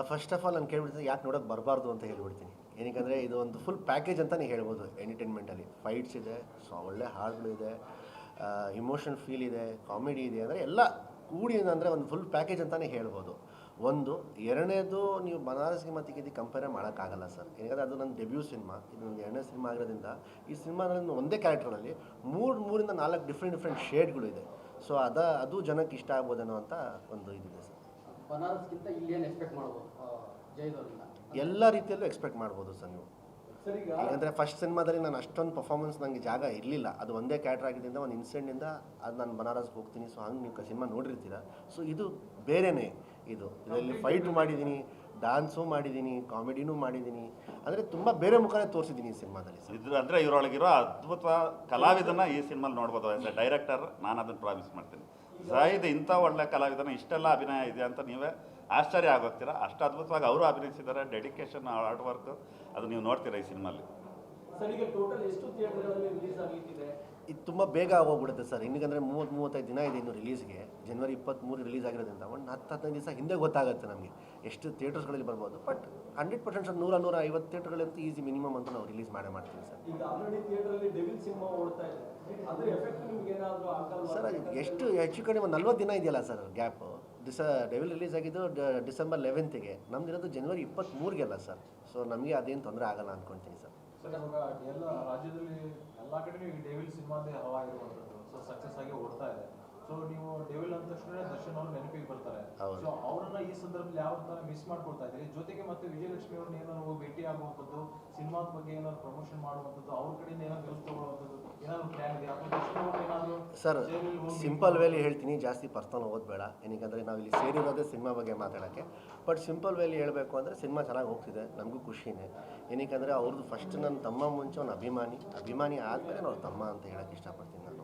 First of all ನಾನು ಕೇಳ್ಬಿಡ್ತೀನಿ ಯಾಕೆ ನೋಡೋಕೆ ಬರಬಾರ್ದು ಅಂತ ಹೇಳ್ಬಿಡ್ತೀನಿ. ಏನಕ್ಕೆ ಇದು ಒಂದು ಫುಲ್ ಪ್ಯಾಕೇಜ್ ಅಂತಲೇ ಹೇಳ್ಬೋದು. ಎಂಟರ್ಟೈನ್ಮೆಂಟಲ್ಲಿ ಫೈಟ್ಸ್ ಇದೆ, ಸೊ ಒಳ್ಳೆ ಹಾಡುಗಳು ಇದೆ, ಇಮೋಷನಲ್ ಫೀಲ್ ಇದೆ, ಕಾಮಿಡಿ ಇದೆ, ಅಂದರೆ ಎಲ್ಲ ಕೂಡಿ ಅಂದರೆ ಒಂದು ಫುಲ್ ಪ್ಯಾಕೇಜ್ ಅಂತಲೇ ಹೇಳ್ಬೋದು. ಒಂದು ಎರಡನೇದು ನೀವು ಬನಾರಸ್ಗೆ ಮತ್ತು ಇದಕ್ಕೆ ಕಂಪೇರ್ ಮಾಡೋಕ್ಕಾಗಲ್ಲ ಸರ್. ಯಾಕಂದರೆ ಅದು ನನ್ನ ಡೆಬ್ಯೂ ಸಿನಿಮಾ, ಇದು ನನ್ನ ಎರಡನೇ ಸಿನಿಮಾ ಆಗಿರೋದ್ರಿಂದ ಈ ಸಿನಿಮಾದಲ್ಲಿ ಒಂದೇ ಕ್ಯಾರೆಕ್ಟರಲ್ಲಿ ಮೂರಿಂದ 4 ಡಿಫ್ರೆಂಟ್ ಶೇಡ್ಗಳು ಇದೆ. ಸೊ ಅದು ಜನಕ್ಕೆ ಇಷ್ಟ ಆಗ್ಬೋದೇನೋ ಅಂತ ಒಂದು ಇದಿದೆ ಸರ್. ಬನಾರಸ್ಗಿಂತ ಇಲ್ಲಿ ಏನು ಎಕ್ಸ್ಪೆಕ್ಟ್ ಮಾಡ್ಬೋದು ಜೈದವ್ರಿಂದ? ಎಲ್ಲ ರೀತಿಯಲ್ಲೂ ಎಕ್ಸ್ಪೆಕ್ಟ್ ಮಾಡ್ಬೋದು ಸರ್ ನೀವು. ಯಾಕಂದರೆ ಫಸ್ಟ್ ಸಿನಿಮಾದಲ್ಲಿ ನಾನು ಅಷ್ಟೊಂದು ಪರ್ಫಾರ್ಮೆನ್ಸ್ ನನಗೆ ಜಾಗ ಇರಲಿಲ್ಲ. ಅದು ಒಂದೇ ಕ್ಯಾರೆಕ್ಟರ್ ಆಗಿದ್ದರಿಂದ ಒಂದು ಇನ್ಸಿಡೆಂಟಿಂದ ಅದು ನಾನು ಬನಾರಸ್ಗೆ ಹೋಗ್ತೀನಿ. ಸೊ ಹಂಗೆ ನೀವು ಸಿನಿಮಾ ನೋಡಿರ್ತೀರ. ಸೊ ಇದು ಬೇರೆಯೇ. ಇದರಲ್ಲಿ ಫೈಟು ಮಾಡಿದ್ದೀನಿ, ಡ್ಯಾನ್ಸು ಮಾಡಿದ್ದೀನಿ, ಕಾಮಿಡಿನೂ ಮಾಡಿದ್ದೀನಿ, ಅಂದರೆ ತುಂಬ ಬೇರೆ ಮುಖನೇ ತೋರಿಸಿದ್ದೀನಿ ಈ ಸಿನಿಮಾದಲ್ಲಿ. ಇದು ಅಂದರೆ ಇವರೊಳಗಿರೋ ಅದ್ಭುತ ಕಲಾವಿದನ ಈ ಸಿನಿಮಾಲಿ ನೋಡ್ಬೋದು. ಆಸ್ ಎ ಡೈರೆಕ್ಟರ್ ನಾನು ಅದನ್ನು ಪ್ರಾಮಿಸ್ ಮಾಡ್ತೀನಿ. ಜಾಹಿದ್ ಇಂಥ ಒಳ್ಳೆ ಕಲಾವಿದನ ಇಷ್ಟೆಲ್ಲ ಅಭಿನಯ ಇದೆ ಅಂತ ನೀವೇ ಆಶ್ಚರ್ಯ ಆಗೋಗ್ತೀರಾ. ಅಷ್ಟು ಅದ್ಭುತವಾಗಿ ಅವರು ಅಭಿನಯಿಸಿದ್ದಾರೆ. ಡೆಡಿಕೇಶನ್, ಹಾರ್ಡ್ ವರ್ಕ್ ಅದು ನೀವು ನೋಡ್ತೀರಾ ಈ ಸಿನಿಮಾಲಿ. ಇದು ತುಂಬ ಬೇಗ ಆಗೋಗ್ಬಿಡುತ್ತೆ ಸರ್. ಇನ್ನಿಗಂದರೆ 30-35 ದಿನ ಇದೆ ಇನ್ನು ರಿಲೀಸ್ಗೆ. ಜನವರಿ 23 ರಿಲೀಸ್ ಆಗಿರೋದ್ರಿಂದ ಒಂದು 10-15 ದಿವಸ ಹಿಂದೆ ಗೊತ್ತಾಗುತ್ತೆ ನಮಗೆ ಎಷ್ಟು ಥಿಯೇಟರ್ಸ್ಗಳಲ್ಲಿ ಬರ್ಬೋದು. ಬಟ್ 100% ಸರ್ 100-150 ಥಿಯೇಟರ್ಗಳಂತೂ ಈಸಿ ಮಿನಿಮಮ್ ಅಂತ ನಾವು ರಿಲೀಸ್ ಮಾಡ್ತೀವಿ ಸರ್. ಸರ್ ಎಷ್ಟು ಹೆಚ್ಚು ಕಡಿಮೆ 40 ದಿನ ಇದೆಯಲ್ಲ ಸರ್ ಗ್ಯಾಪು. ಡೆವಿಲ್ ರಿಲೀಸ್ ಆಗಿದ್ದು ಡಿಸೆಂಬರ್ 11ಗೆ, ನಮ್ದಿರೋದು ಜನವರಿ 23ಗೆಲ್ಲ ಸರ್. ಸೊ ನಮಗೆ ಅದೇನು ತೊಂದರೆ ಆಗಲ್ಲ ಅಂದ್ಕೊಳ್ತೀನಿ ಸರ್. ಸರ್ ಇವಾಗ ಎಲ್ಲ ರಾಜ್ಯದಲ್ಲಿ ಎಲ್ಲ ಕಡೆ ಈ ಡೆವಿಲ್ ಸಿನಿಮಾದೇ ಹವಾ ಇರುವಂಥದ್ದು. ಸೊ ಸಕ್ಸಸ್ ಆಗಿ ಓಡ್ತಾ ಇದೆ. ಸೊ ನೀವು ಡೆವಿಲ್ ಅಂದ ತಕ್ಷಣ ದರ್ಶನ್ ಅವ್ರು ನೆನಪಿಗೆ ಬರ್ತಾರೆ. ಸೊ ಅವರನ್ನ ಈ ಸಂದರ್ಭದಲ್ಲಿ ಯಾವ ತರ ಮಿಸ್ ಮಾಡ್ಕೊಳ್ತಾ ಇದ್ದೀರಿ? ಜೊತೆಗೆ ಮತ್ತೆ ವಿಜಯಲಕ್ಷ್ಮಿ ಅವ್ರನ್ನ ಏನಾದ್ರು ಭೇಟಿ ಆಗುವಂಥದ್ದು, ಸಿನಿಮಾದ ಬಗ್ಗೆ ಏನಾದ್ರು ಪ್ರಮೋಷನ್ ಮಾಡುವಂಥದ್ದು, ಅವ್ರ ಕಡೆಯಿಂದ ಏನಾದ್ರು ನ್ಯೂಸ್ ತಗೊಳ್ಳುವಂಥದ್ದು ಏನಾದ್ರು ಪ್ಲಾನ್ ಇದೆ? ಸರ್ ಸಿಂಪಲ್ ವೇಲಿ ಹೇಳ್ತೀನಿ, ಜಾಸ್ತಿ ಪರ್ಸನಲ್ ಓದಬೇಡ. ಏನಕ್ಕೆ ನಾವು ಇಲ್ಲಿ ಸೇರಿರೋದೇ ಸಿನಿಮಾ ಬಗ್ಗೆ ಮಾತಾಡೋಕ್ಕೆ. ಬಟ್ ಸಿಂಪಲ್ ವೇಲಿ ಹೇಳಬೇಕು ಅಂದರೆ ಸಿನಿಮಾ ಚೆನ್ನಾಗಿ ಹೋಗ್ತಿದೆ, ನಮಗೂ ಖುಷಿನೇ. ಏನಕ್ಕೆ ಅವ್ರದ್ದು ಫಸ್ಟ್ ನನ್ನ ತಮ್ಮ ಮುಂಚೆ ಅವ್ನು ಅಭಿಮಾನಿ ಆದಮೇಲೆ ಅವ್ರ ತಮ್ಮ ಅಂತ ಹೇಳೋಕ್ಕೆ ಇಷ್ಟಪಡ್ತೀನಿ ನಾನು.